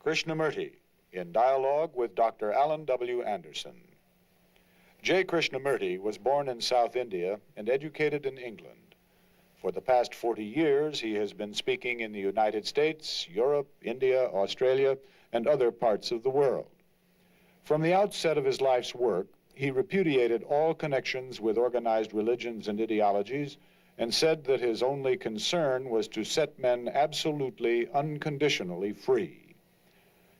Krishnamurti in dialogue with Dr. Alan W. Anderson. J. Krishnamurti was born in South India and educated in England. For the past 40 years, he has been speaking in the United States, Europe, India, Australia, and other parts of the world. From the outset of his life's work, he repudiated all connections with organized religions and ideologies and said that his only concern was to set men absolutely, unconditionally free.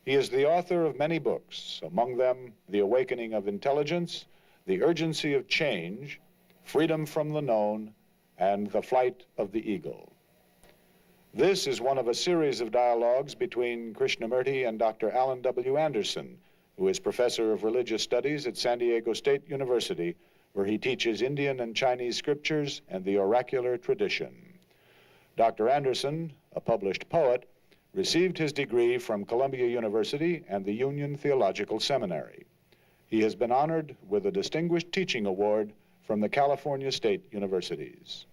He is the author of many books, among them The Awakening of Intelligence, The Urgency of Change, Freedom from the Known, and The Flight of the Eagle. This is one of a series of dialogues between Krishnamurti and Dr. Alan W. Anderson, who is professor of religious studies at San Diego State University, where he teaches Indian and Chinese scriptures and the oracular tradition. Dr. Anderson, a published poet, received his degree from Columbia University and the Union Theological Seminary. He has been honored with a Distinguished Teaching Award from the California State Universities.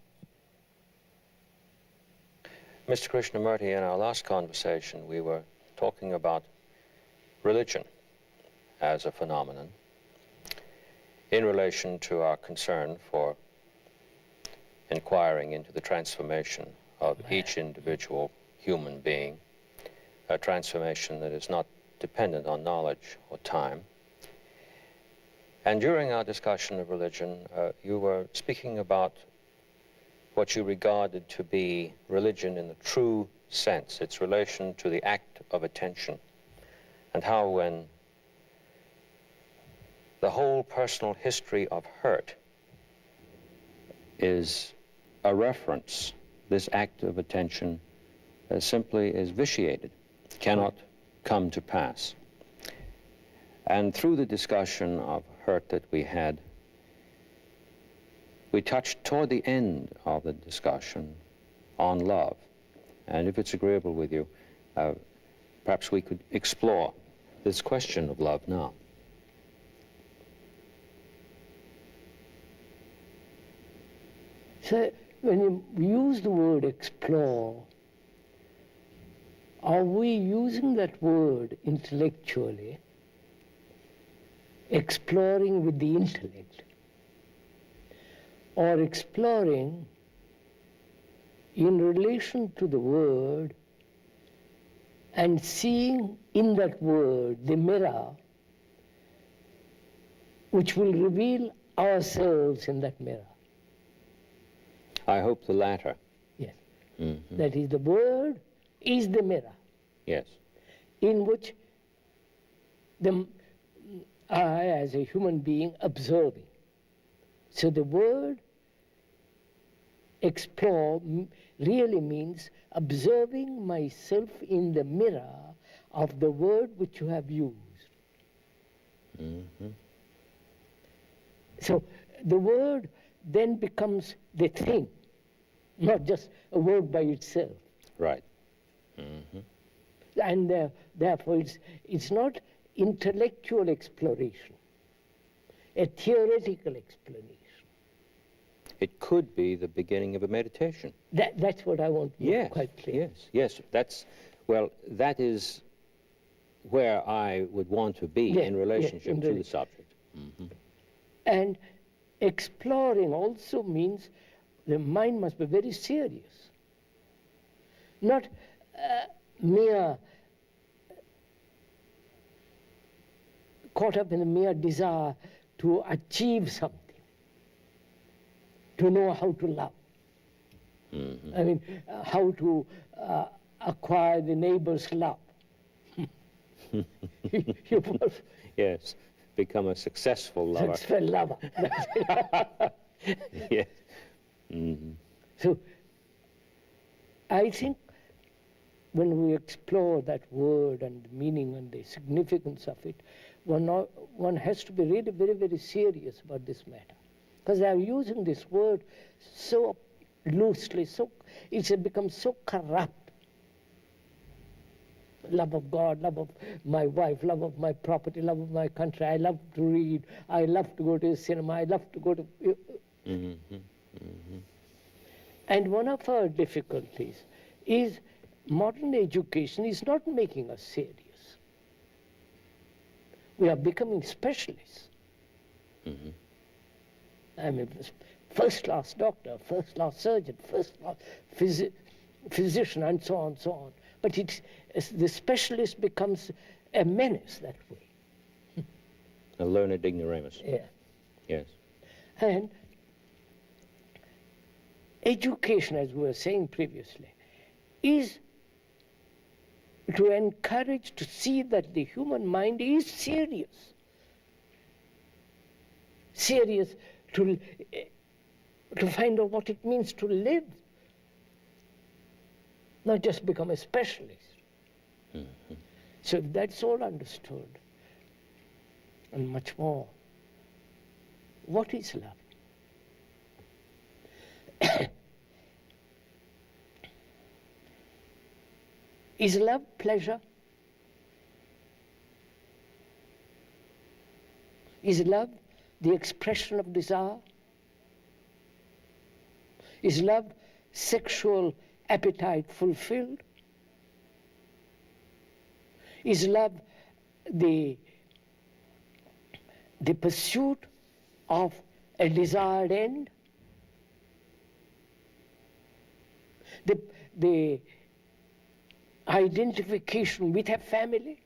Mr. Krishnamurti, in our last conversation, we were talking about religion as a phenomenon in relation to our concern for inquiring into the transformation of each individual human being, a transformation that is not dependent on knowledge or time. And during our discussion of religion, you were speaking about what you regarded to be religion in the true sense, its relation to the act of attention, and how when the whole personal history of hurt is a reference, this act of attention simply is vitiated, cannot come to pass. And through the discussion of hurt that we had, we touched toward the end of the discussion on love. And if it's agreeable with you, perhaps we could explore this question of love now. So when you use the word explore, are we using that word intellectually, exploring with the intellect, or exploring in relation to the word and seeing in that word the mirror which will reveal ourselves in that mirror? I hope the latter. Yes. Mm-hmm. That is, the word is the mirror. Yes. In which I, as a human being, observing. So the word explore really means observing myself in the mirror of the word which you have used. Mm-hmm. So the word then becomes the thing, not just a word by itself. Right. Mm-hmm. And therefore it's not intellectual exploration, a theoretical explanation. It could be the beginning of a meditation. That's what I want to make quite clear. Yes. That is where I would want to be in relationship to the subject. Mm-hmm. And exploring also means the mind must be very serious, not mere caught up in the mere desire to achieve something, to know how to love. Mm-hmm. I mean, how to acquire the neighbor's love. Yes, become a successful lover. Successful lover. Yes. Mm-hmm. So, I think when we explore that word and the meaning and the significance of it, one has to be really very, very serious about this matter. Because they are using this word so loosely, it's become so corrupt. Love of God, love of my wife, love of my property, love of my country. I love to read. I love to go to the cinema. I love to go to... Mm-hmm. Mm-hmm. And one of our difficulties is modern education is not making us serious. We are becoming specialists. I'm a first-class doctor, first-class surgeon, first-class physician, and so on, so on. But the specialist becomes a menace that way. A learned ignoramus. Yeah. Yes. And education, as we were saying previously, is to encourage to see that the human mind is serious. Serious to find out what it means to live, not just become a specialist. So if that's all understood, and much more, what is love? Is love pleasure? Is love the expression of desire? Is love sexual appetite fulfilled? Is love the pursuit of a desired end? The identification with a family,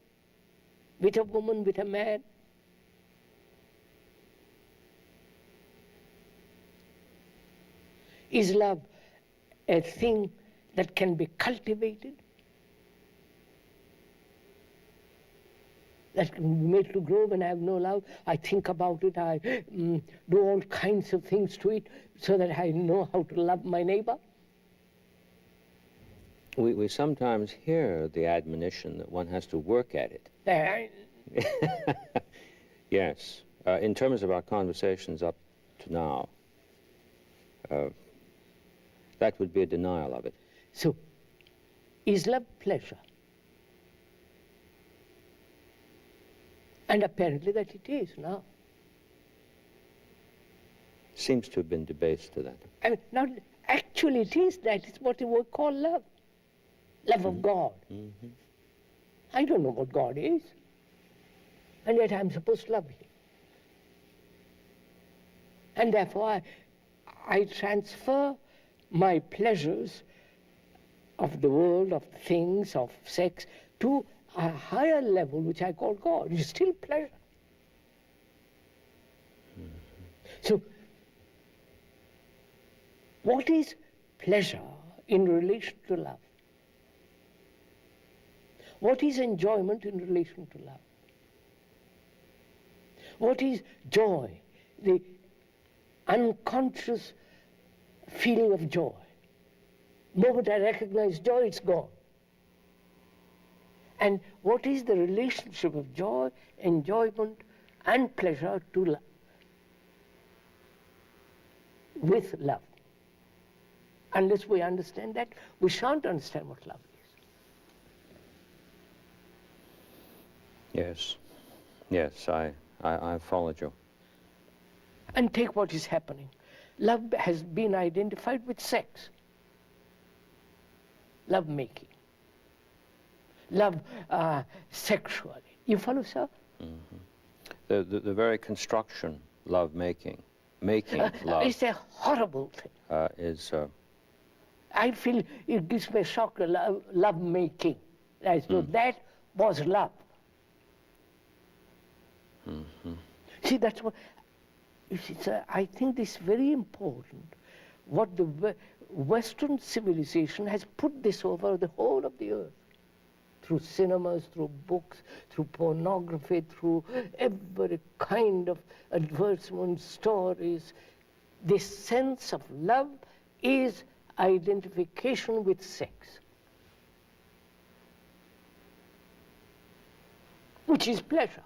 with a woman, with a man? Is love a thing that can be cultivated? That can be made to grow? When I have no love, I think about it, I do all kinds of things to it so that I know how to love my neighbor. We sometimes hear the admonition that one has to work at it. Yes. In terms of our conversations up to now, that would be a denial of it. So, is love pleasure? And apparently that it is now. Seems to have been debased to that. I mean, not actually it is that. It's what we call love. Love of God. I don't know what God is. And yet I'm supposed to love Him. And therefore I transfer my pleasures of the world, of things, of sex, to a higher level which I call God. It's still pleasure. So, what is pleasure in relation to love? What is enjoyment in relation to love? What is joy? The unconscious feeling of joy. The moment I recognize joy, it's gone. And what is the relationship of joy, enjoyment, and pleasure to love? With love. Unless we understand that, we shan't understand what love is. Yes. Yes, I followed you. And take what is happening. Love has been identified with sex. Love making. Love sexually. You follow, sir? The very construction, love making love, it's a horrible thing. is... I feel it gives me a shock, love making. So that was love. See, that's what, I think this is very important. What the Western civilization has put this over the whole of the earth. Through cinemas, through books, through pornography, through every kind of advertisement, stories. This sense of love is identification with sex, which is pleasure,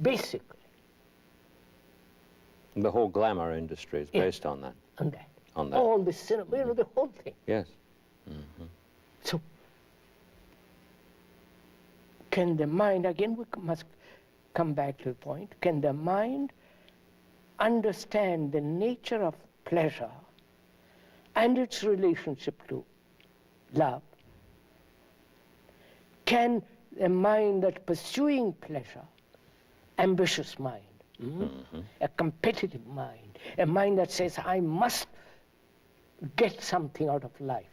basically. The whole glamour industry is based on that. On that. On that. All the cinema, you know, the whole thing. Yes. So, can the mind, again we must come back to the point, can the mind understand the nature of pleasure and its relationship to love? Can a mind that's pursuing pleasure, ambitious mind, a competitive mind, a mind that says, I must get something out of life.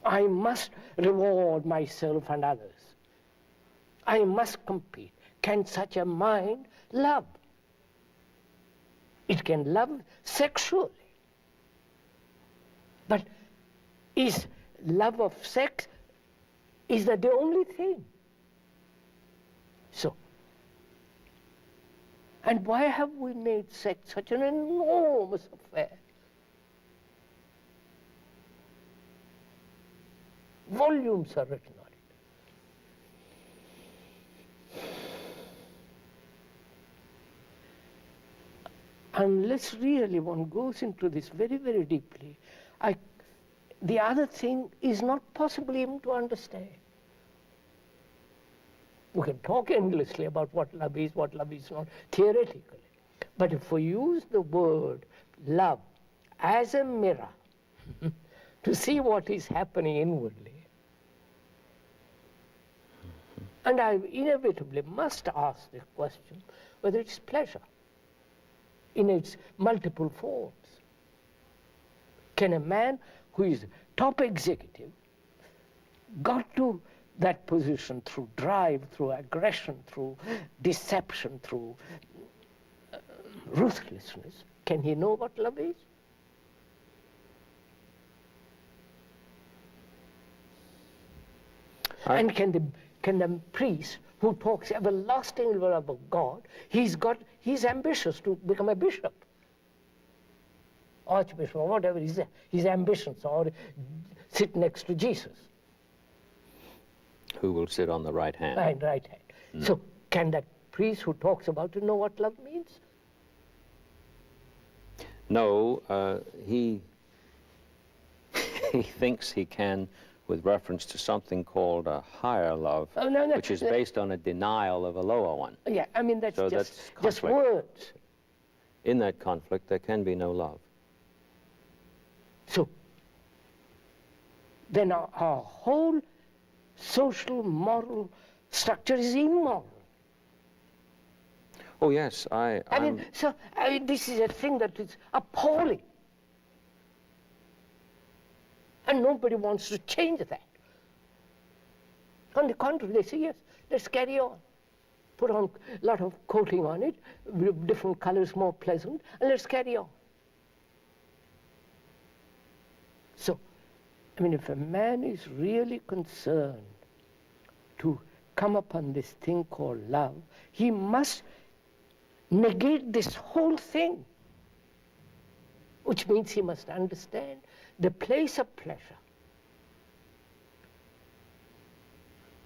I must reward myself and others. I must compete. Can such a mind love? It can love sexually. But is love of sex, is that the only thing? So, and why have we made sex such an enormous affair? Volumes are written on it. Unless really one goes into this very, very deeply, the other thing is not possible even to understand. We can talk endlessly about what love is not, theoretically. But if we use the word love as a mirror to see what is happening inwardly, and I inevitably must ask the question whether it's pleasure in its multiple forms. Can a man who is top executive got to that position through drive, through aggression, through deception, through ruthlessness, can he know what love is? And can the priest who talks everlasting love of God, he's ambitious to become a bishop, archbishop, or whatever his ambitions, or sit next to Jesus. Who will sit on the right hand. Right hand. So can that priest who talks about it know what love means? No, he thinks he can with reference to something called a higher love, which is based on a denial of a lower one. Yeah, I mean, that's So just words. In that conflict, there can be no love. So then our whole social, moral structure is immoral. Oh, yes, I mean, this is a thing that is appalling. And nobody wants to change that. On the contrary, they say, yes, let's carry on. Put on a lot of coating on it, different colors more pleasant, and let's carry on. So, I mean, if a man is really concerned to come upon this thing called love, he must negate this whole thing, which means he must understand the place of pleasure,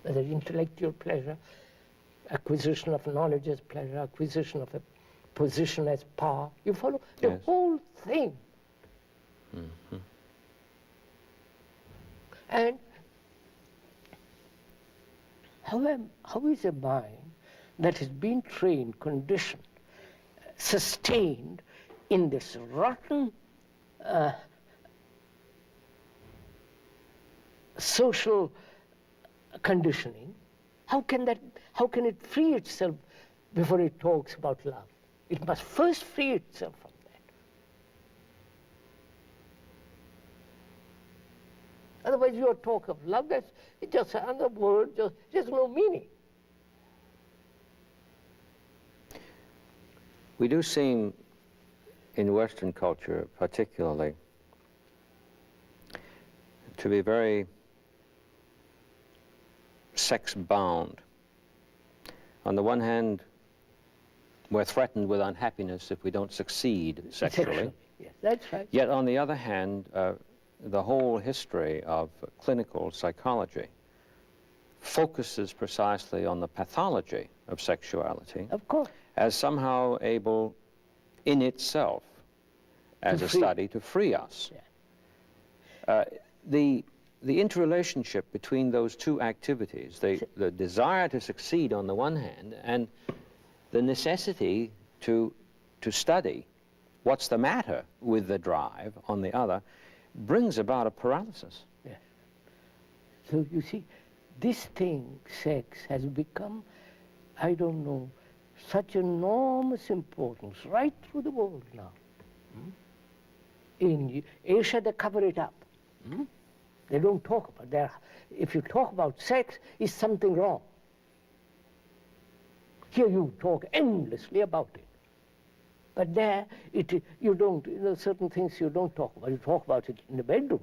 whether intellectual pleasure, acquisition of knowledge as pleasure, acquisition of a position as power. You follow? The whole thing. Mm-hmm. And how is a mind that has been trained, conditioned, sustained in this rotten social conditioning, how can it free itself before it talks about love? It must first free itself from that. Otherwise, your talk of love, it's just another word, just no meaning. We do seem, in Western culture particularly, to be very sex-bound. On the one hand, we're threatened with unhappiness if we don't succeed sexually. Yes, that's right. Yet on the other hand, the whole history of clinical psychology focuses precisely on the pathology of sexuality. Of course. As somehow able in itself, as a study, to free us. Yeah. The interrelationship between those two activities, the desire to succeed on the one hand, and the necessity to study what's the matter with the drive on the other, brings about a paralysis. Yeah. So you see, this thing, sex, has become, I don't know, such enormous importance right through the world now. In Asia, they cover it up. They don't talk about it. If you talk about sex, is something wrong. Here you talk endlessly about it. But there, you don't, certain things you don't talk about. You talk about it in the bedroom,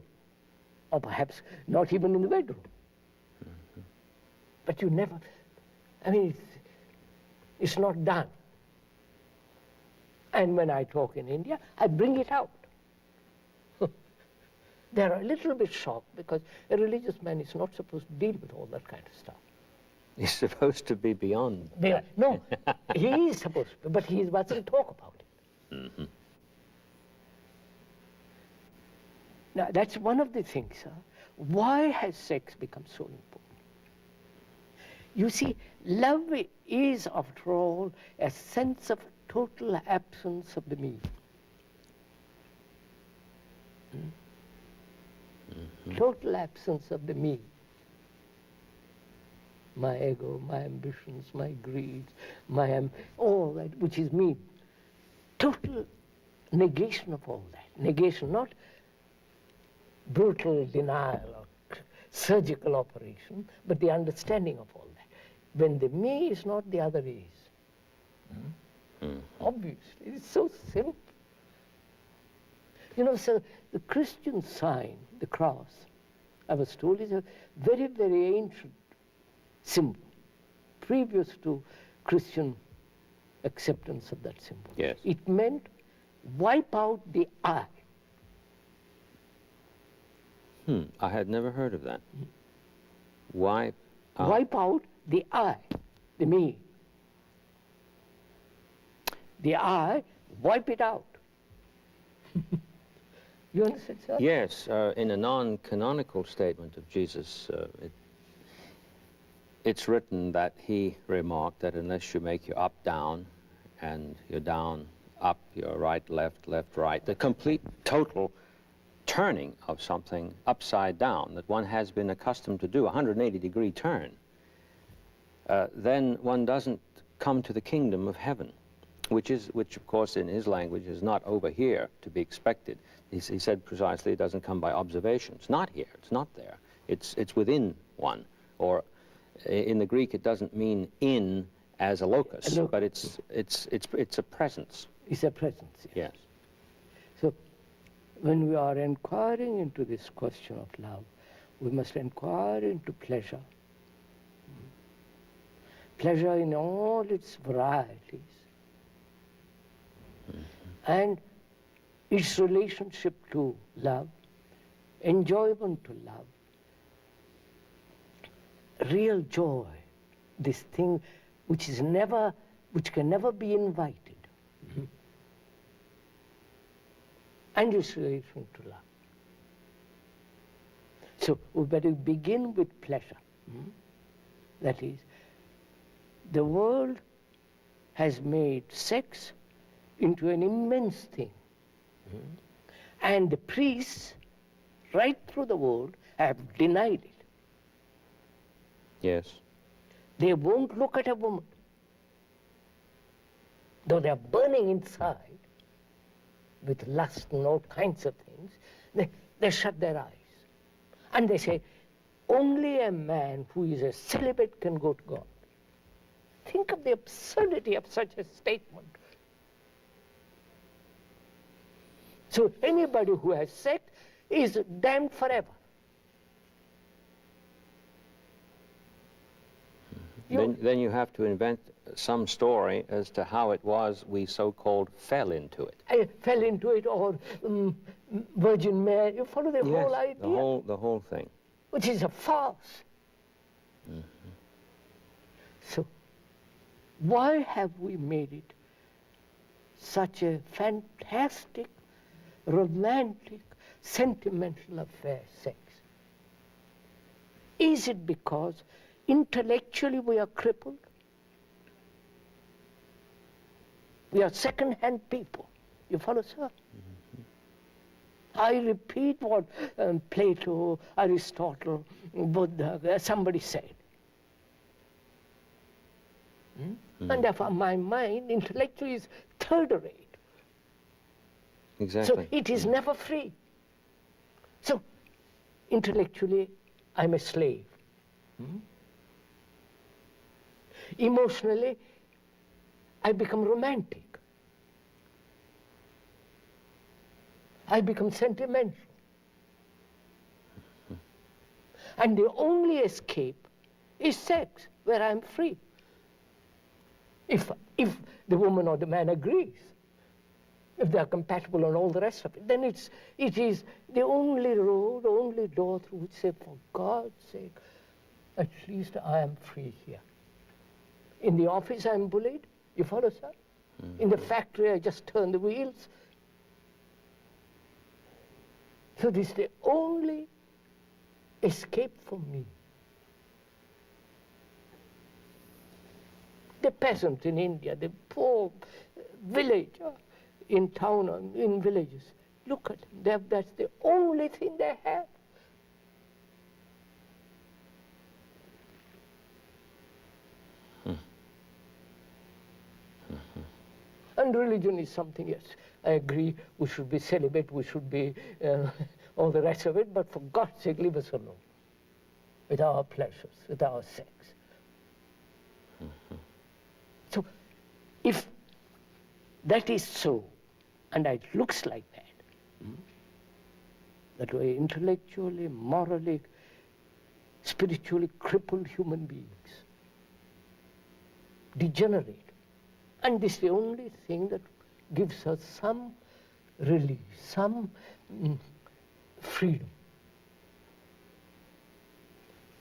or perhaps not even in the bedroom. But you never, I mean, it's not done. And when I talk in India, I bring it out. They're a little bit shocked because a religious man is not supposed to deal with all that kind of stuff. He's supposed to be beyond. No, he is supposed to, but he doesn't talk about it. Now, that's one of the things. Why has sex become so important? You see, love is, after all, a sense of total absence of the me. Total absence of the me. My ego, my ambitions, my greed, all that which is me. Total negation of all that. Negation, not brutal denial or surgical operation, but the understanding of all that. When the me is not, the other is. Obviously, it's so simple. So the Christian sign, the cross, I was told, is a very, very ancient symbol, previous to Christian acceptance of that symbol. Yes. It meant wipe out the I. I had never heard of that. Wipe out. Wipe out the I, the me. The I, wipe it out. You understand, sir? Yes, in a non-canonical statement of Jesus, it's written that he remarked that unless you make your up down and your down up, your right, left, left, right, the complete total turning of something upside down that one has been accustomed to do, a 180-degree turn, then one doesn't come to the kingdom of heaven, which of course in his language is not over here to be expected. He said precisely it doesn't come by observation. It's not here, it's not there. It's within one, or in the Greek it doesn't mean in as a locus, but it's a presence. It's a presence, yes. So when we are inquiring into this question of love, we must inquire into pleasure. Pleasure in all its varieties. And its relationship to love, enjoyment to love, real joy, this thing which can never be invited, and its relation to love. So we better begin with pleasure. That is, the world has made sex into an immense thing. And the priests, right through the world, have denied it. Yes. They won't look at a woman. Though they're burning inside with lust and all kinds of things, they shut their eyes. And they say, only a man who is a celibate can go to God. Think of the absurdity of such a statement. So anybody who has sex is damned forever. Then you have to invent some story as to how it was we so-called fell into it. I fell into it, or Virgin Mary. You follow the whole idea? The whole thing. Which is a farce. So why have we made it such a fantastic, romantic, sentimental affair, sex? Is it because intellectually we are crippled? We are second-hand people. You follow, sir? I repeat what Plato, Aristotle, Buddha, somebody said. And therefore my mind intellectually is third rate. Exactly. So it is never free. So intellectually I'm a slave. Emotionally I become romantic. I become sentimental. And the only escape is sex, where I'm free. If the woman or the man agrees, if they're compatible and all the rest of it, then it is the only road, only door through which say, for God's sake, at least I am free here. In the office I'm bullied, you follow, sir? In the factory I just turn the wheels. So this is the only escape for me. The peasant in India, the poor villager in town and in villages, look at them, that's the only thing they have. And religion is something, yes, I agree, we should be celibate, we should be all the rest of it, but for God's sake, leave us alone with our pleasures, with our sex. So, if that is so, and it looks like that we're intellectually, morally, spiritually crippled human beings, degenerate, and this is the only thing that gives us some relief, some freedom.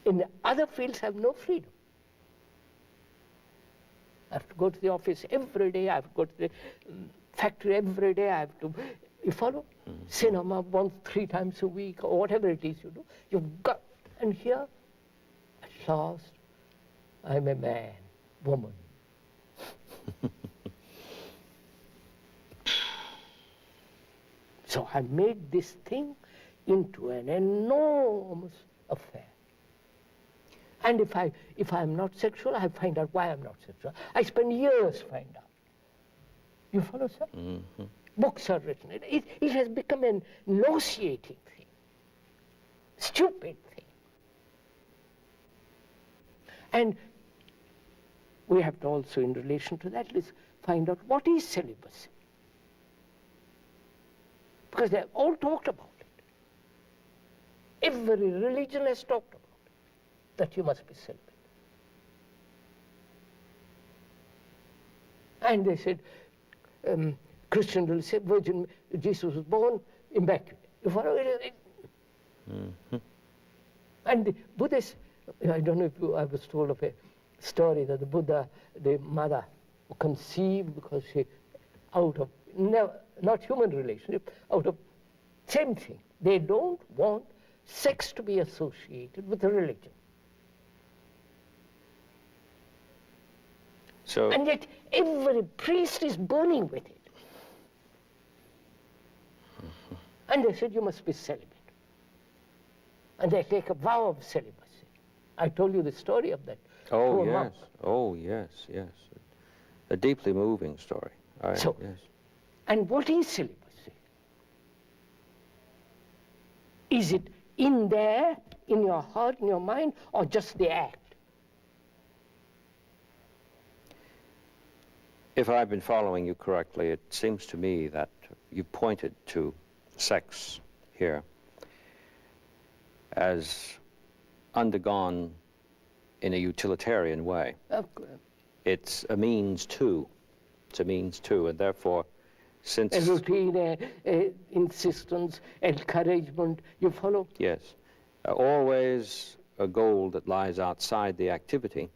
In the other fields, I have no freedom. I have to go to the office every day, I have to go to the factory every day, I have to, you follow? Cinema once, 3 times a week, or whatever it is you do. You've got, and here, at last, I'm a man, woman. So I made this thing into an enormous affair. And if I'm not sexual, I find out why I'm not sexual. I spend years find out. You follow, sir? Books are written. It has become an nauseating thing, stupid thing. And we have to also, in relation to that, let's find out what is celibacy. Because they've all talked about it. Every religion has talked about it, that you must be celibate. And they said, Christian will say, Virgin Jesus was born immaculate. You follow it? And the Buddhists, I don't know if I was told of a story that the Buddha, the mother, conceived because she, out of, not human relationship, out of same thing. They don't want sex to be associated with a religion. So, and yet every priest is burning with it. And they said, you must be celibate. And they take a vow of celibacy. I told you the story of that. oh yes, monk. oh yes, yes. A deeply moving story. Yes. And what is celibacy? Is it in there, in your heart, in your mind, or just the act? If I've been following you correctly, it seems to me that you pointed to sex here as undergone in a utilitarian way. It's a means to. It's a means to, and therefore, since... A routine, insistence, encouragement, you follow? Yes. Always a goal that lies outside the activity.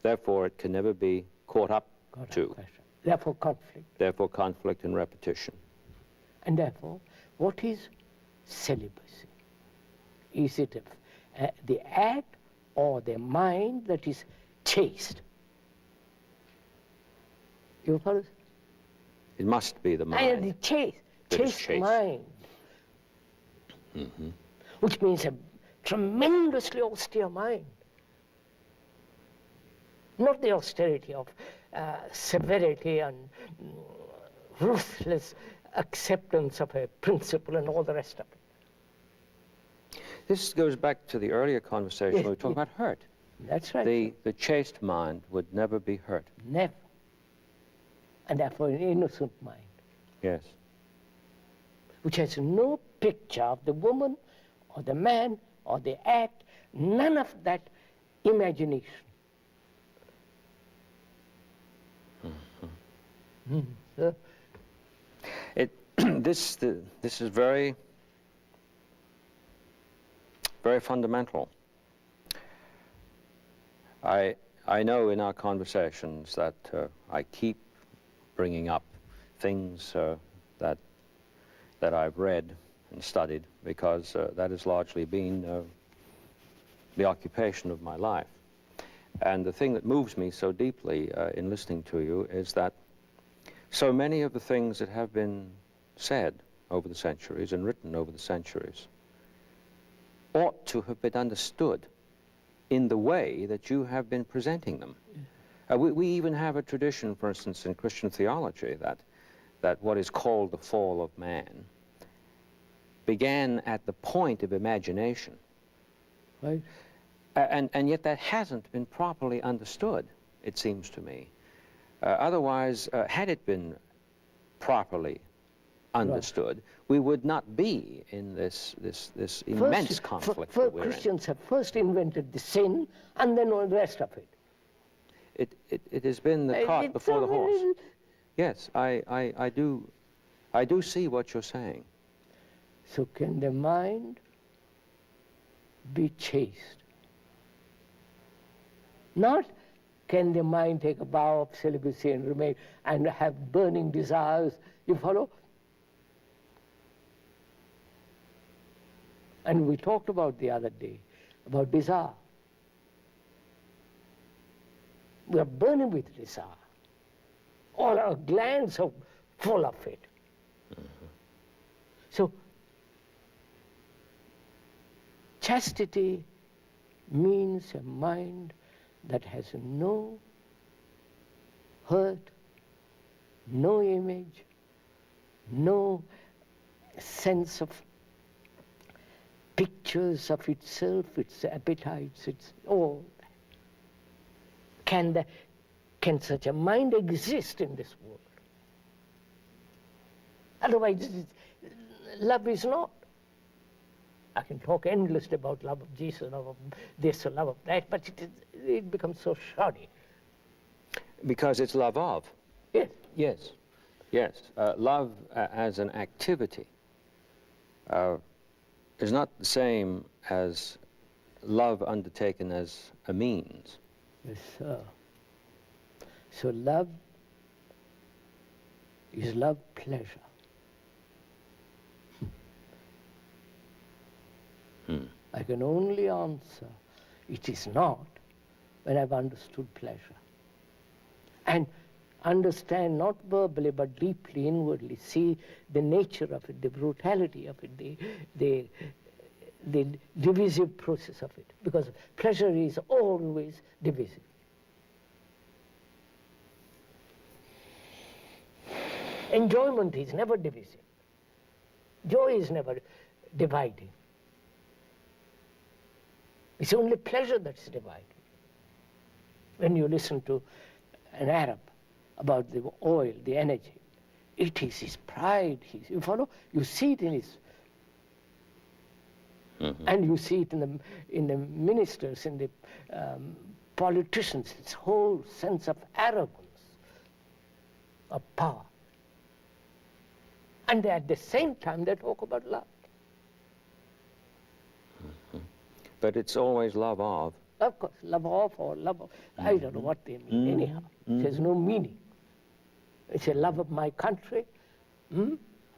Therefore, it can never be caught up to. Therefore, conflict. Therefore, conflict and repetition. And therefore, what is celibacy? Is it the act or the mind that is chaste? You follow? It must be the mind. And the chaste mind. Which means tremendously austere mind. Not the austerity of severity and ruthless acceptance of a principle and all the rest of it. This goes back to the earlier conversation. Yes, We were talking about hurt. That's right. The chaste mind would never be hurt. Never. And therefore an innocent mind, Yes. which has no picture of the woman or the man or the act, none of that imagination. This is very, very fundamental. I know in our conversations that I keep bringing up things that I've read and studied, because that has largely been the occupation of my life. And the thing that moves me so deeply in listening to you is that so many of the things that have been said over the centuries and written over the centuries ought to have been understood in the way that you have been presenting them. We even have a tradition, for instance, in Christian theology, that what is called the fall of man began at the point of imagination. Right? And yet that hasn't been properly understood, it seems to me. Otherwise, had it been properly understood, we would not be in this immense conflict that we're Christians have first invented the sin and then all the rest of it. It has been the cart before the horse. Yes, I do see what you're saying. So can the mind be chaste? Not can the mind take a vow of celibacy and remain and have burning desires, you follow? And we talked about the other day, about desire. We are burning with desire. All our glands are full of it. So, chastity means a mind that has no hurt, no image, no sense of pictures of itself, its appetites, its all. Can such a mind exist in this world? Otherwise, love is not. I can talk endlessly about love of Jesus, love of this, or love of that, but it becomes so shoddy. Because it's love of. Yes. Yes, yes. Love as an activity is not the same as love undertaken as a means. Yes, sir. So love is love pleasure. I can only answer, it is not, when I've understood pleasure. And understand, not verbally, but deeply, inwardly, see the nature of it, the brutality of it, the divisive process of it. Because pleasure is always divisive. Enjoyment is never divisive. Joy is never dividing. It's only pleasure that's dividing. When you listen to an Arab about the oil, the energy, it is his pride. You follow? You see it in his, and you see it in the ministers, in the politicians. This whole sense of arrogance, of power, and at the same time they talk about love. But it's always love of. Of course, love of or love of, I don't know what they mean anyhow. It has no meaning. It's a love of my country,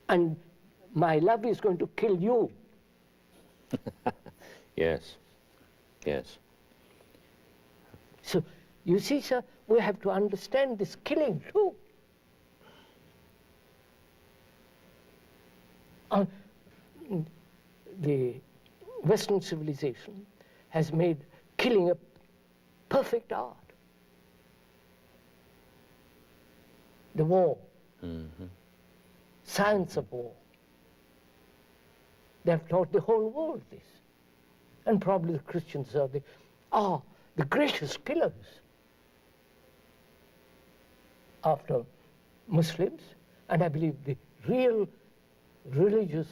and my love is going to kill you. Yes, yes. So, you see, sir, we have to understand this killing too. The Western civilization has made killing a perfect art. The war, science of war. They have taught the whole world this. And probably the Christians are the greatest killers after Muslims. And I believe the real religious,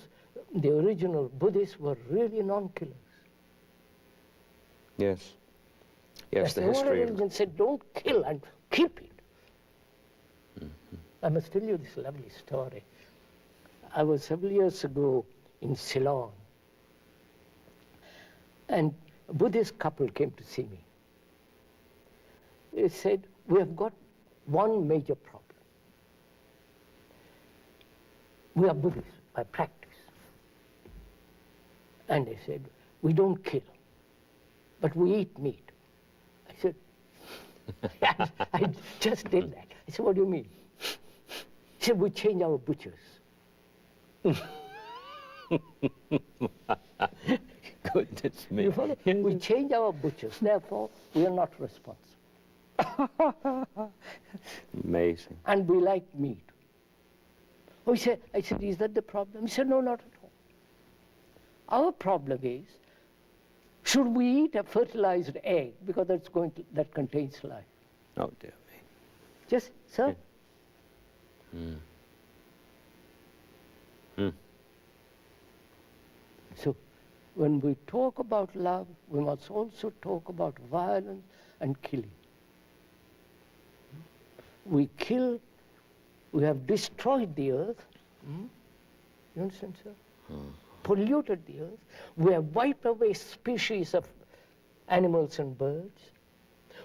the original Buddhists were really non-killers. Yes. Yes, That's the the only history of... religion said, don't kill and keep it. I must tell you this lovely story. I was several years ago in Ceylon, and a Buddhist couple came to see me. They said, we have got one major problem. We are Buddhists by practice. And they said, we don't kill, but we eat meat. I said, I just did that. I said, what do you mean? He said, we change our butchers. Goodness me. You follow? We change our butchers, therefore we are not responsible. Amazing. And we like meat. Oh, I said, is that the problem? He said, no, not at all. Our problem is, should we eat a fertilized egg because that contains life? Oh, dear me. Just, sir. So, when we talk about love, we must also talk about violence and killing. We kill, we have destroyed the earth. You understand, sir? Polluted the earth. We have wiped away species of animals and birds.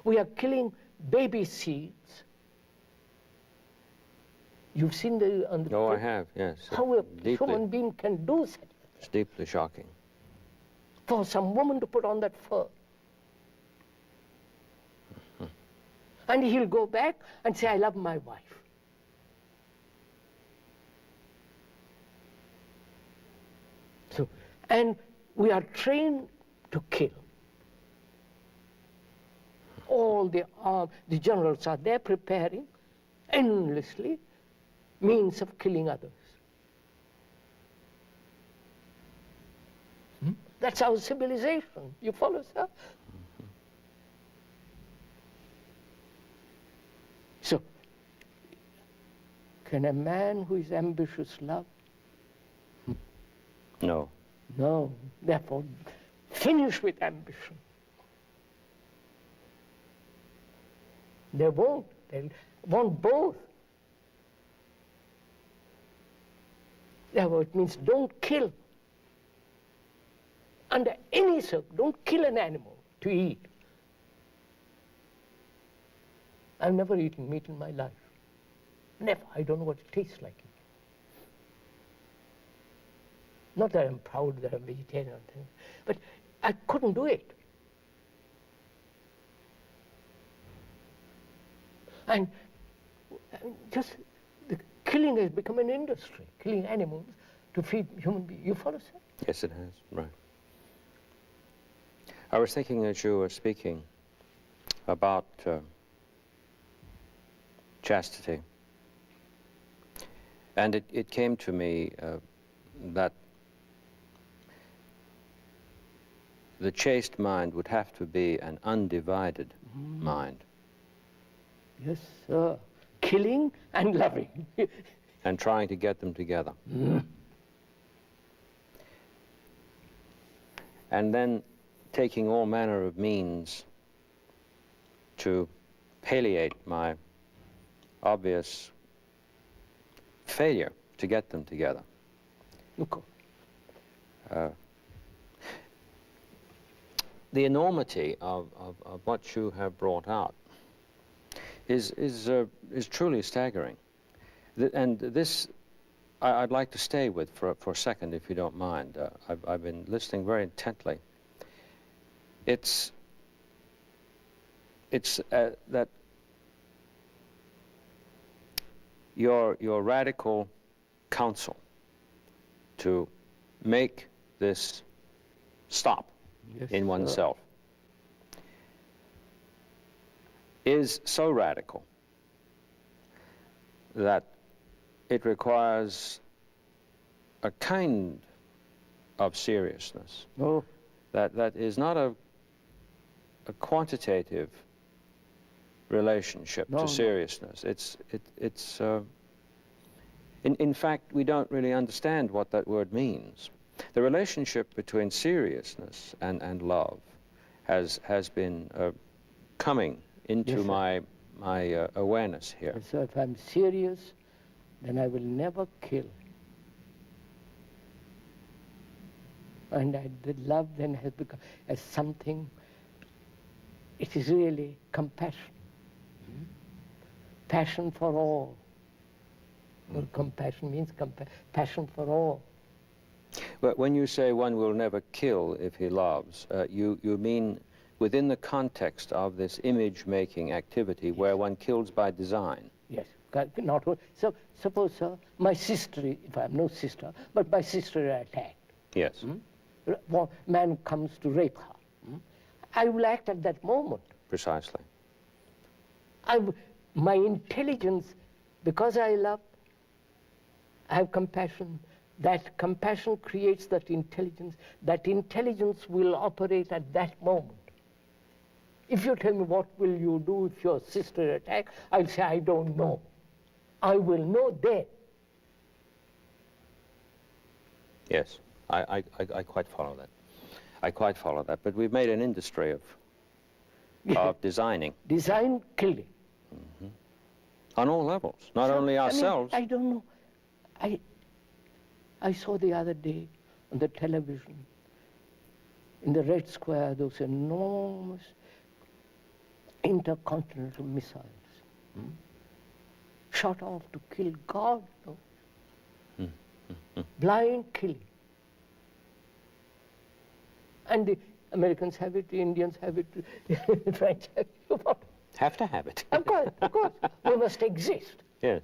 We are killing baby seeds. You've seen on the Oh, I have, yes. how a Deeply. human being can do that. It's deeply shocking. For some woman to put on that fur. And he'll go back and say, I love my wife. So, and we are trained to kill. All the generals are there preparing endlessly means of killing others. That's our civilization. You follow, sir? So, can a man who is ambitious love? No. No. Therefore, finish with ambition. They won't. They want both. Therefore, it means don't kill. Under any circumstance, don't kill an animal to eat. I've never eaten meat in my life. Never. I don't know what it tastes like. Not that I'm proud that I'm vegetarian, but I couldn't do it. And just the killing has become an industry, killing animals to feed human beings. You follow, sir? Yes, it has, right. I was thinking as you were speaking about chastity. And it came to me that the chaste mind would have to be an undivided mind. Yes, sir. Killing and loving. And trying to get them together. And then taking all manner of means to palliate my obvious failure to get them together. The enormity of what you have brought out is truly staggering. And this, I'd like to stay with for a second, if you don't mind. I've been listening very intently. It's that your radical counsel to make this stop Yes, in sir. oneself is so radical that it requires a kind of seriousness Oh, that is not a quantitative relationship No, no. to seriousness. In fact, we don't really understand what that word means. The relationship between seriousness and love has been coming into Yes, sir. my awareness here. So if I'm serious, then I will never kill. And the love then has become as something, it is really compassion. Passion for all. Well, compassion means passion for all. But when you say one will never kill if he loves, you mean within the context of this image-making activity where one kills by design. Yes, not so. Suppose, sir, my sister, if I have no sister, but my sister is attacked. Yes. Man comes to rape her. I will act at that moment. Precisely. My intelligence, because I love, I have compassion. That compassion creates that intelligence. That intelligence will operate at that moment. If you tell me what will you do if your sister attacks, I'll say I don't know. I will know then. Yes, I quite follow that. I quite follow that. But we've made an industry of designing Design killing. on all levels, not only ourselves. I don't know. I saw the other day on the television, in the Red Square, those enormous intercontinental missiles shot off to kill God. No? Blind killing. And the Americans have it, the Indians have it, the French have it. Have to have it. Of course. We must exist. Yes.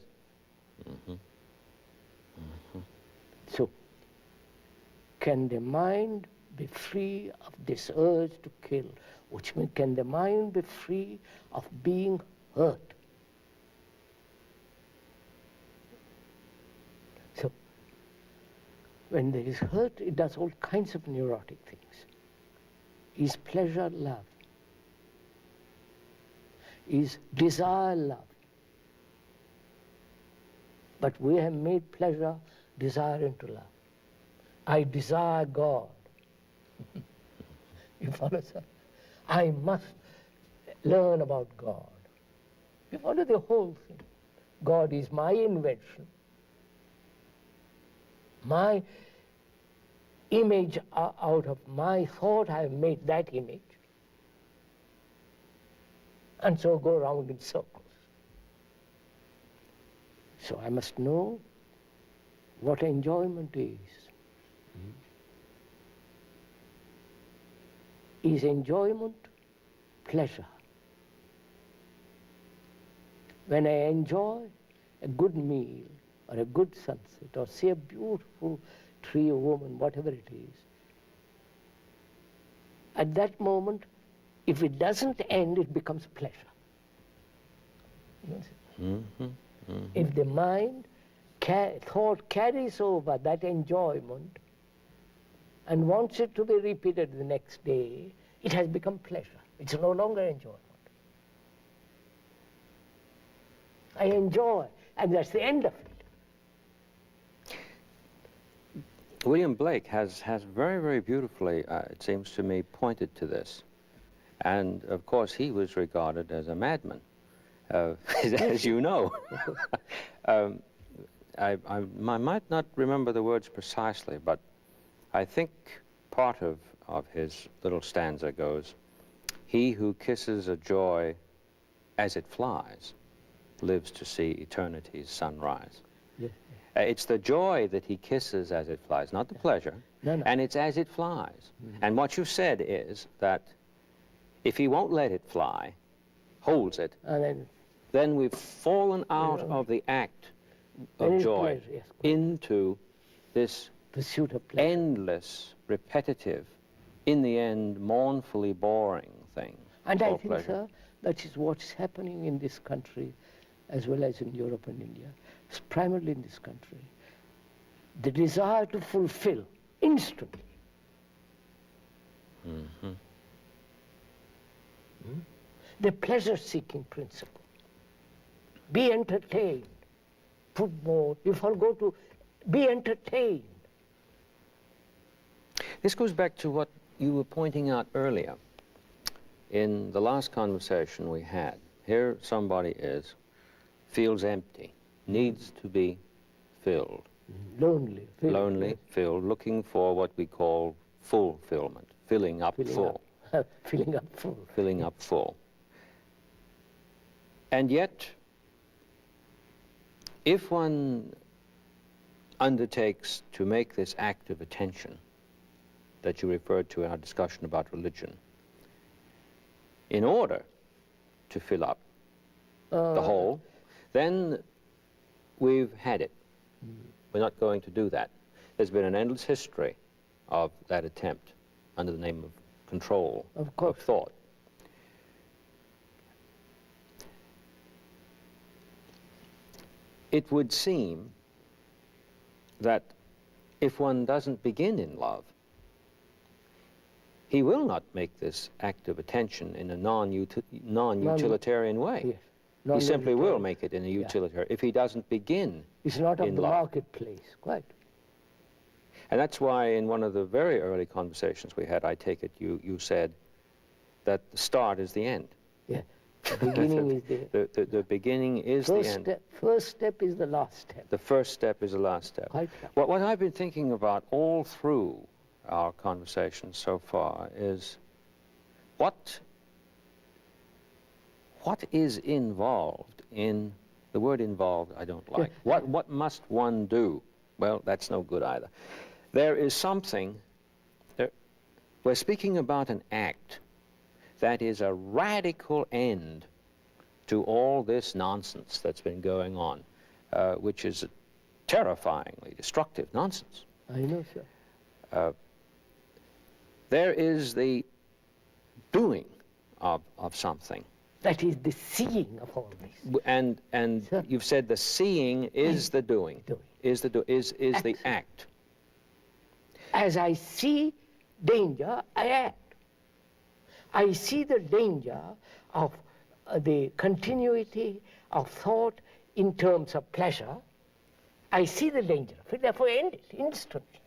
So, can the mind be free of this urge to kill? Which means, can the mind be free of being hurt? So, when there is hurt, it does all kinds of neurotic things. Is pleasure love? Is desire love? But we have made pleasure desire into love. I desire God. You follow, sir? I must learn about God. You follow the whole thing. God is my invention. My image out of my thought, I have made that image. And so go around in circles. So I must know what enjoyment is. Is enjoyment pleasure? When I enjoy a good meal or a good sunset or see a beautiful tree or woman, whatever it is, at that moment, if it doesn't end, it becomes pleasure. If the mind, thought carries over that enjoyment and wants it to be repeated the next day, it has become pleasure. It's no longer enjoyment. I enjoy, and that's the end of it. William Blake has very, very beautifully, it seems to me, pointed to this. And, of course, he was regarded as a madman, as you know. I might not remember the words precisely, but I think part of his little stanza goes, "He who kisses a joy as it flies lives to see eternity's sunrise." Yes. It's the joy that he kisses as it flies, not the pleasure, No. and it's as it flies. And what you said is that if he won't let it fly, holds it, And then we've fallen out of the act of then joy pleasure, yes, into this pursuit of pleasure. endless, repetitive in the end, mournfully boring thing. And I called think, pleasure. sir, that is what's happening in this country as well as in Europe and India. It's primarily in this country. The desire to fulfill instantly. The pleasure-seeking principle. Be entertained. Put more. If I'll go to be entertained. This goes back to what you were pointing out earlier. In the last conversation we had, here somebody is, feels empty, needs to be filled. Lonely. Filled, Lonely, yes. filled, looking for what we call fulfillment, filling up full. Filling up full. Filling up full. And yet, if one undertakes to make this act of attention that you referred to in our discussion about religion, in order to fill up the whole, then we've had it. We're not going to do that. There's been an endless history of that attempt under the name of control of thought. It would seem that if one doesn't begin in love, he will not make this act of attention in a non-utilitarian way. Yes. He simply will Non-utilitarian. make it in a utilitarian, if he doesn't begin It's not of in the love. marketplace, quite. And that's why in one of the very early conversations we had, I take it, you said that the start is the end. Yeah. The beginning is The beginning is the end. First step is the last step. The first step is the last step. Quite right. What I've been thinking about all through our conversation so far is what is involved in, the word involved I don't like. What must one do? Well, that's no good either. There is something, we're speaking about an act that is a radical end to all this nonsense that's been going on, which is terrifyingly destructive nonsense. I know, sir. There is the doing of something. That is the seeing of all this. And Sir. you've said the seeing is the doing, is the act. As I see danger, I act. I see the danger of the continuity of thought in terms of pleasure. I see the danger of it, therefore I end it instantly.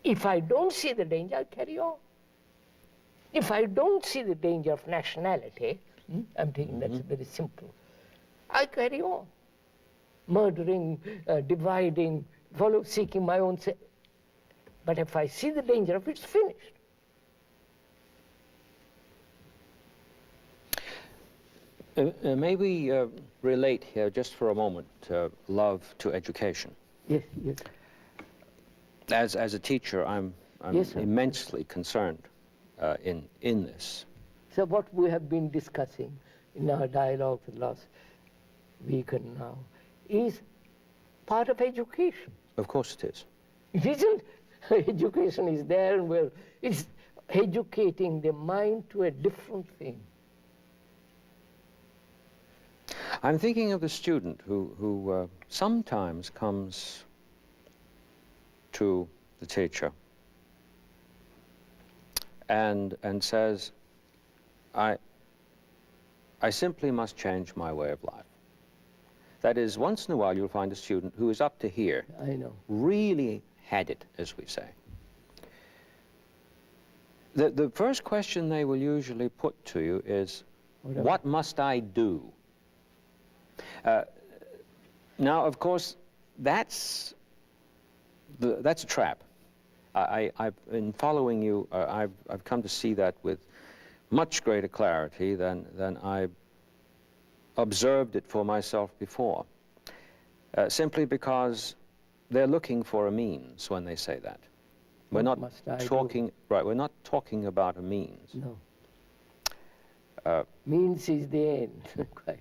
If I don't see the danger, I carry on. If I don't see the danger of nationality, I'm thinking that's very simple, I carry on. Murdering, dividing, seeking my own. But if I see the danger of it, it's finished. May we relate here, just for a moment, love to education? Yes, yes. As a teacher, I'm Yes, sir. immensely concerned in this. So what we have been discussing in our dialogue for the last week and now is part of education. Of course it is. It isn't. Education is there, and it's educating the mind to a different thing. I'm thinking of the student who sometimes comes to the teacher and says, I simply must change my way of life. That is, once in a while you'll find a student who is up to here, I know. really had it, as we say. The first question they will usually put to you is, what must I do? Now, of course, that's a trap. In following you, I've come to see that with much greater clarity than I observed it for myself before. Simply because they're looking for a means when they say that. We're not talking, right, we're not talking about a means. No. Means is the end. Quite.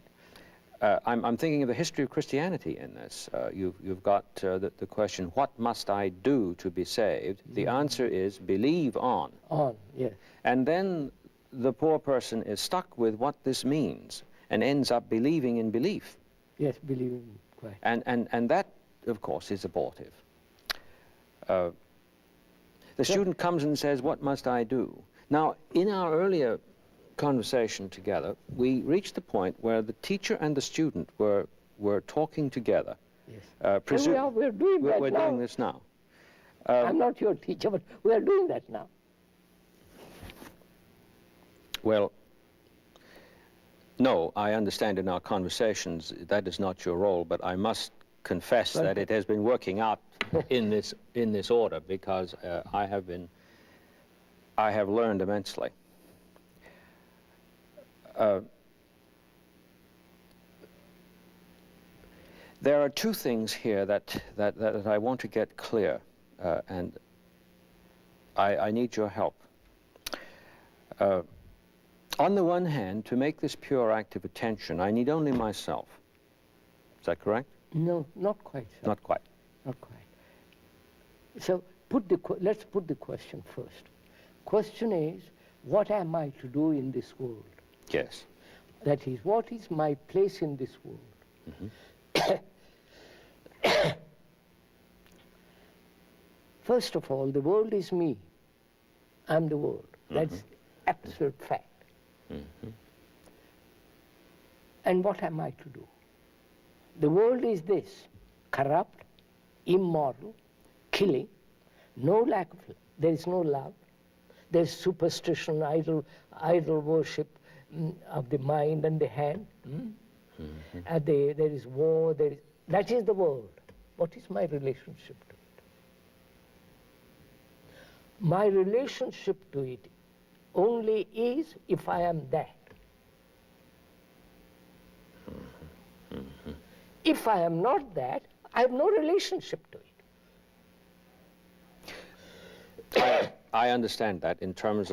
I'm thinking of the history of Christianity in this. You've got the question, what must I do to be saved? The answer is believe on. On, yes. And then the poor person is stuck with what this means and ends up believing in belief. Yes, believing, quite. And that, of course, is abortive. The student comes and says, what must I do? Now, in our earlier conversation together, we reached the point where the teacher and the student were talking together. Yes. We're doing that we're now. doing this now. I'm not your teacher, but we are doing that now. Well, no, I understand in our conversations that is not your role, but I must confess that it has been working out in this order, because I have learned immensely. There are two things here that I want to get clear, and I need your help. On the one hand, to make this pure act of attention, I need only myself. Is that correct? No, not quite, sir. Not quite. Not quite. So let's put the question first. Question is, what am I to do in this world? Yes. That is, what is my place in this world? Mm-hmm. First of all, the world is me. I'm the world. That's absolute fact. Mm-hmm. And what am I to do? The world is this: corrupt, immoral, killing, no lack of love. There is no love. There's superstition, idol worship of the mind and the hand. And there is war. That is the world. What is my relationship to it? My relationship to it only is if I am that. If I am not that, I have no relationship to it. I understand that in terms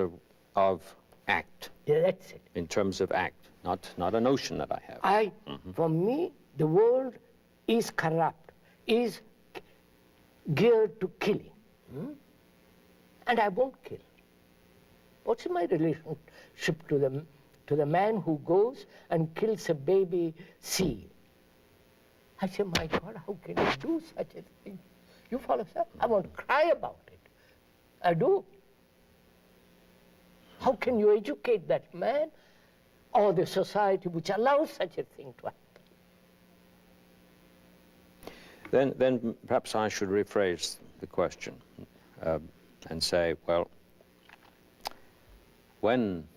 of act. Yeah, that's it. In terms of act, not a notion that I have. For me, the world is corrupt, is geared to killing. And I won't kill. What's my relationship to the man who goes and kills a baby seal? I say, my God, how can you do such a thing? You follow, sir? I want to cry about it. I do. How can you educate that man or the society which allows such a thing to happen? Then perhaps I should rephrase the question and say, well, when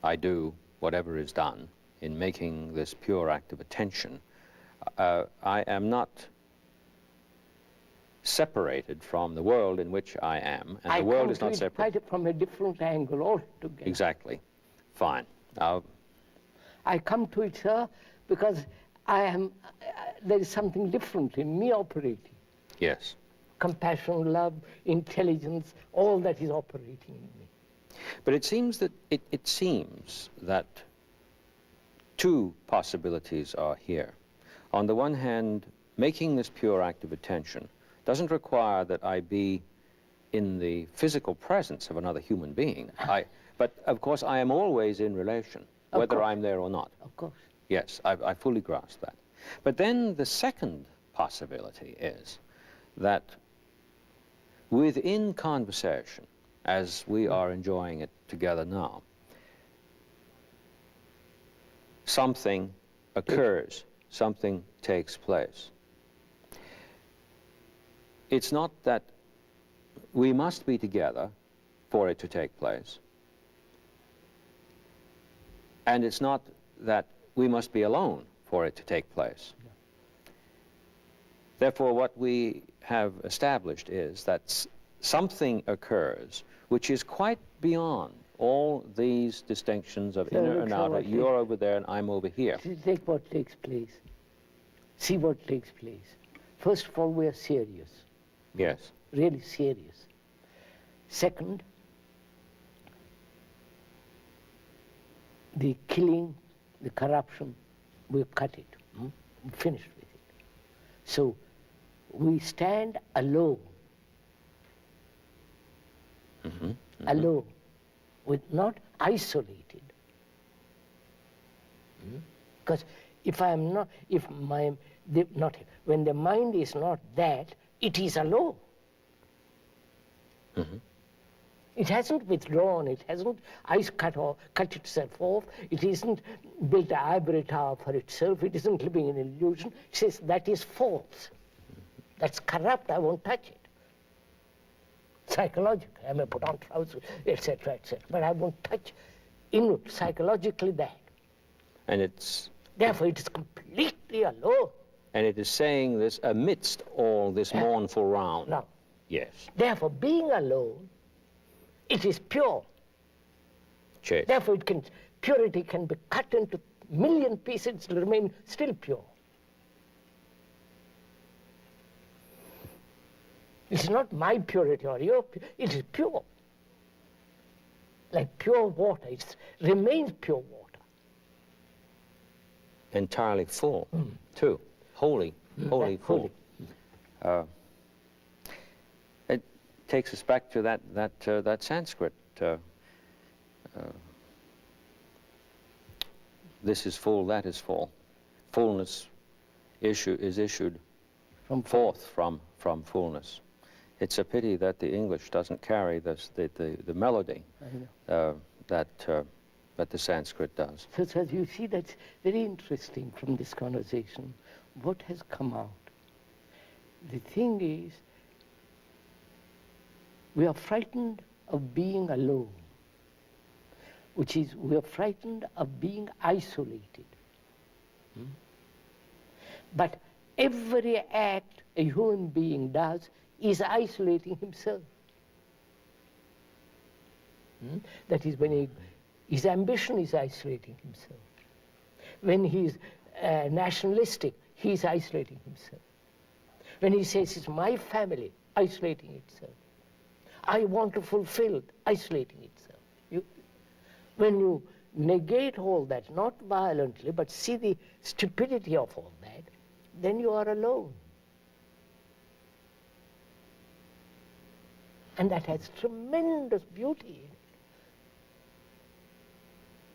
I do whatever is done in making this pure act of attention, I am not separated from the world in which I am, and the world is not separate. I come to it from a different angle altogether. Exactly. Fine. Now, I come to it, sir, because there is something different in me operating. yes. Compassion, love, intelligence, all that is operating in me. But it seems that two possibilities are here. On the one hand, making this pure act of attention doesn't require that I be in the physical presence of another human being. But of course, I am always in relation, whether I'm there or not. Of course. Yes, I fully grasp that. But then the second possibility is that within conversation, as we are enjoying it together now, something occurs, something takes place. It's not that we must be together for it to take place, and it's not that we must be alone for it to take place. Yeah. Therefore, what we have established is that something occurs which is quite beyond all these distinctions of inner and outer. You're over there and I'm over here. Take what takes place. See what takes place. First of all, we are serious. Yes. Really serious. Second, the killing, the corruption, we've cut it, finished with it. So we stand alone, alone, with not isolated. Because if I'm not, if my, not, when the mind is not that, it is alone. It hasn't withdrawn, it hasn't cut itself off, it isn't built an ivory tower for itself, it isn't living in illusion. It says that is false, that's corrupt, I won't touch it. Psychologically, I may put on trousers, etc., but I won't touch inward, psychologically that. And it's... Therefore, it is completely alone. And it is saying this amidst all this mournful round. Now, yes. therefore, being alone, it is pure. Yes. Therefore, purity can be cut into million pieces, it will remain still pure. It's not my purity or your purity, it is pure. Like pure water, it remains pure water. Entirely full, too. Wholly full. It takes us back to that Sanskrit. This is full, that is full. Fullness is issued forth from fullness. It's a pity that the English doesn't carry the melody that the Sanskrit does. So as you see, that's very interesting from this conversation. What has come out? The thing is, we are frightened of being alone, which is we are frightened of being isolated. But every act a human being does is isolating himself. That is, when his ambition is isolating himself. When he is nationalistic, he is isolating himself. When he says it's my family, isolating itself. I want to fulfill, isolating itself. When you negate all that, not violently, but see the stupidity of all that, then you are alone. And that has tremendous beauty in it.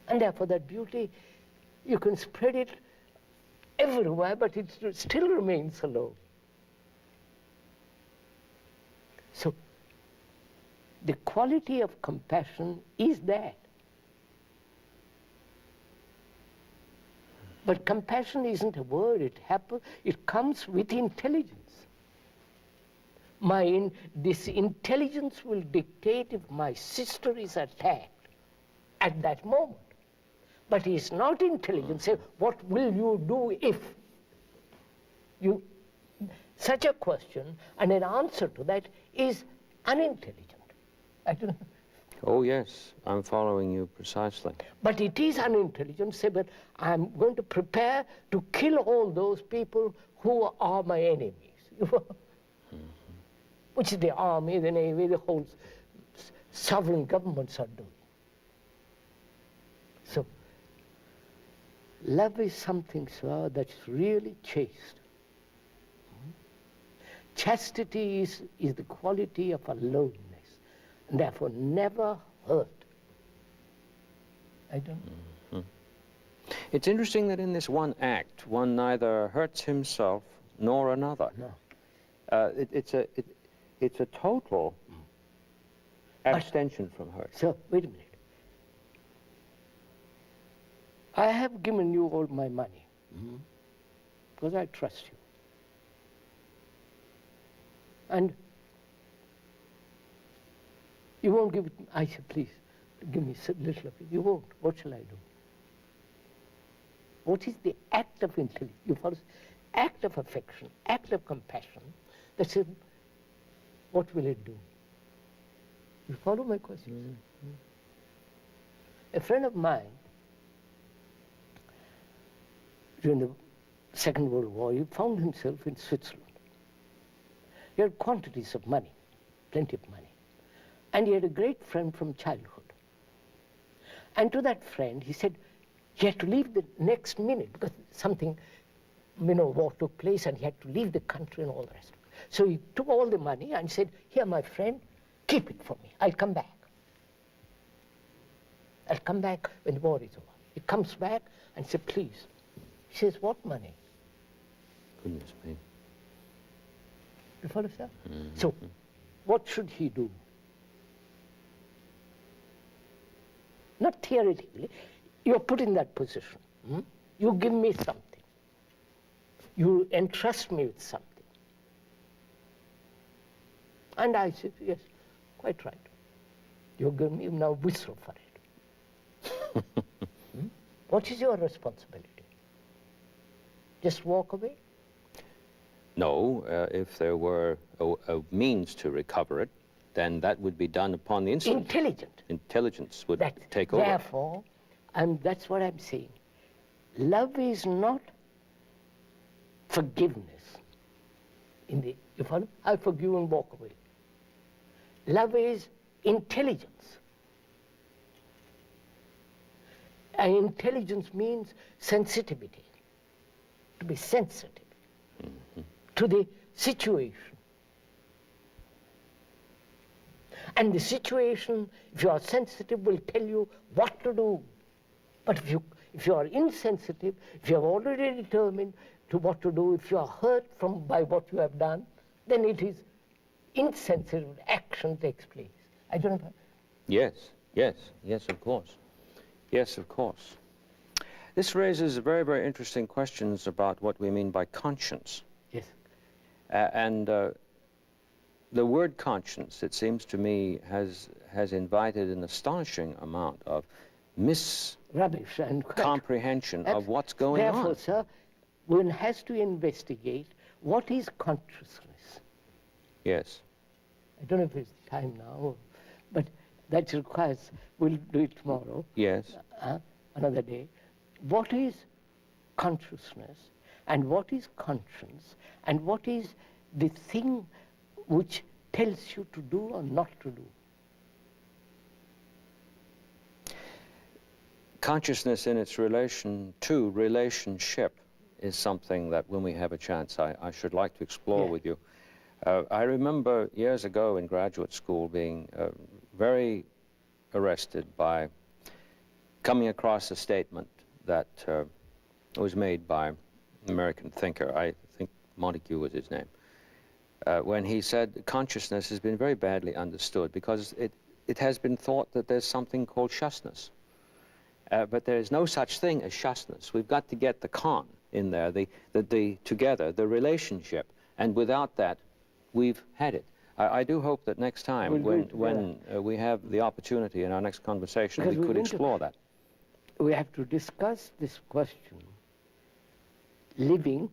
And therefore that beauty, you can spread it everywhere, but it still remains alone. So the quality of compassion is that. But compassion isn't a word, it comes with intelligence. This intelligence will dictate if my sister is attacked at that moment. But it's not intelligence. Say, what will you do if? Such a question and an answer to that is unintelligent. I don't know. Oh yes, I'm following you precisely. But it is unintelligent. Say, but I'm going to prepare to kill all those people who are my enemies. Which is the army, the navy, the whole sovereign governments are doing. So, love is something, sir, that's really chaste. Chastity is the quality of aloneness, and therefore never hurt. I don't know. It's interesting that in this one act, one neither hurts himself nor another. No. It's a total abstention from hurt. So, wait a minute. I have given you all my money because I trust you. And you won't give it. I said, please, give me a little of it. You won't. What shall I do? What is the act of intelligence? You follow? Act of affection, act of compassion. That's it. What will it do? You follow my question? A friend of mine, during the Second World War, he found himself in Switzerland. He had quantities of money, plenty of money. And he had a great friend from childhood. And to that friend, he said, he had to leave the next minute because something, war took place and he had to leave the country and all the rest. So he took all the money and said, here, my friend, keep it for me. I'll come back. I'll come back when the war is over. He comes back and says, please. He says, what money? Goodness me. You follow, sir? So, what should he do? Not theoretically. You're put in that position. You give me something. You entrust me with something. And I said, yes, quite right. You give me now whistle for it. What is your responsibility? Just walk away? No, if there were a means to recover it, then that would be done upon the instant. Intelligent. Intelligence would take over. Therefore, and that's what I'm saying, love is not forgiveness. You follow? I forgive and walk away. Love is intelligence. And intelligence means sensitivity, to be sensitive to the situation. And the situation, if you are sensitive, will tell you what to do. But if you are insensitive, if you have already determined to what to do, if you are hurt by what you have done, then it is insensitive action takes place. I don't know. Yes, of course. Yes, of course. This raises very, very interesting questions about what we mean by conscience. Yes. The word conscience, it seems to me, has invited an astonishing amount of rubbish and comprehension of what's going on. Therefore, sir, one has to investigate what is consciousness. Yes. I don't know if it's time now, but that requires, we'll do it tomorrow. Yes. Another day. What is consciousness and what is conscience and what is the thing which tells you to do or not to do? Consciousness in its relation to relationship is something that when we have a chance I should like to explore with you. I remember years ago in graduate school being very arrested by coming across a statement that was made by an American thinker, I think Montague was his name, when he said consciousness has been very badly understood because it has been thought that there's something called shusness. But there is no such thing as shusness. We've got to get the con in there, together, the relationship, and without that, we've had it. I do hope that next time, when we have the opportunity in our next conversation, we could explore that. We have to discuss this question, living